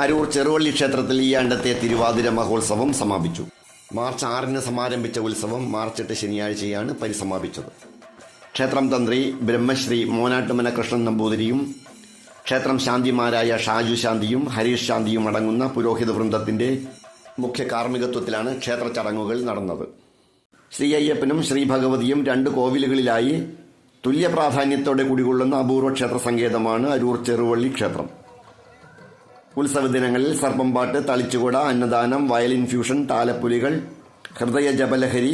അരൂർ ചെറുവള്ളി ക്ഷേത്രത്തിൽ ഈ ആണ്ടത്തെ തിരുവാതിര മഹോത്സവം സമാപിച്ചു. മാർച്ച് 6 സമാരംഭിച്ച ഉത്സവം മാർച്ച് 8 ശനിയാഴ്ചയാണ് പരിസമാപിച്ചത്. ക്ഷേത്രം തന്ത്രി ബ്രഹ്മശ്രീ മോനാട്ടുമന കൃഷ്ണൻ നമ്പൂതിരിയും ക്ഷേത്രം ശാന്തിമാരായ ഷാജു ശാന്തിയും ഹരീഷ് ശാന്തിയും അടങ്ങുന്ന പുരോഹിത വൃന്ദത്തിന്റെ മുഖ്യ കാർമ്മികത്വത്തിലാണ് ക്ഷേത്ര ചടങ്ങുകൾ നടന്നത്. ശ്രീ അയ്യപ്പനും ശ്രീ ഭഗവതിയും 2 കോവിലുകളിലായി തുല്യ പ്രാധാന്യത്തോടെ കുടികൊള്ളുന്ന അപൂർവ ക്ഷേത്ര സങ്കേതമാണ് അരൂർ ചെറുവള്ളി ക്ഷേത്രം. ഉത്സവ ദിനങ്ങളിൽ സർപ്പംപാട്ട്, തളിച്ചുകൊട, അന്നദാനം, വയലിൻ ഫ്യൂഷൻ, താലപ്പൊലികൾ, ഹൃദയ ജപലഹരി,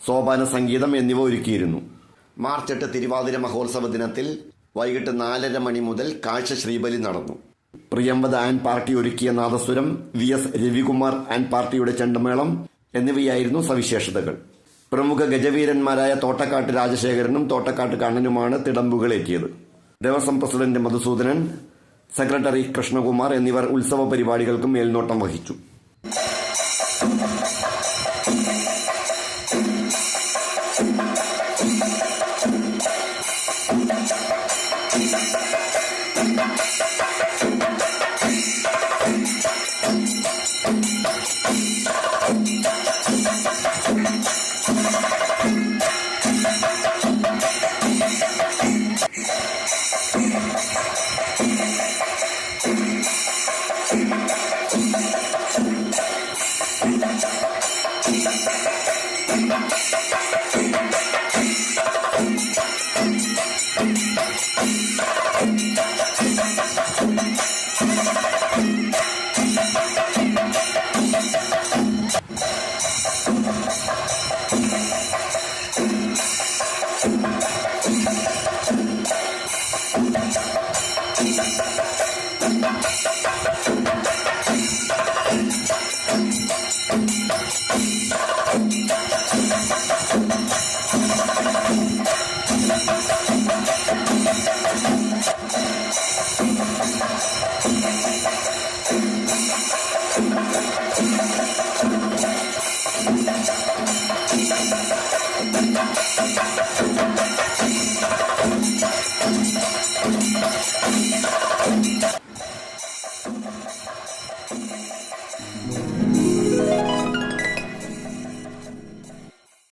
സോപാന സംഗീതം എന്നിവ ഒരുക്കിയിരുന്നു. മാർച്ച് 8 തിരുവാതിര മഹോത്സവ ദിനത്തിൽ വൈകിട്ട് 4:30 മണി മുതൽ കാഴ്ച ശ്രീബലി നടന്നു. പ്രിയംവദ ആൻഡ് പാർട്ടി ഒരുക്കിയ നാദസ്വരം, VS രവികുമാർ ആൻഡ് പാർട്ടിയുടെ ചെണ്ടമേളം എന്നിവയായിരുന്നു സവിശേഷതകൾ. പ്രമുഖ ഗജവീരന്മാരായ തോട്ടക്കാട്ട് രാജശേഖരനും തോട്ടക്കാട്ട് കണ്ണനുമാണ് തിടമ്പുകളേറ്റിയത്. ദേവസ്വം പ്രസിഡന്റ് മധുസൂദനൻ, സെക്രട്ടറി കൃഷ്ണകുമാർ എന്നിവർ ഉത്സവ പരിപാടികൾക്ക് മേൽനോട്ടം വഹിച്ചു.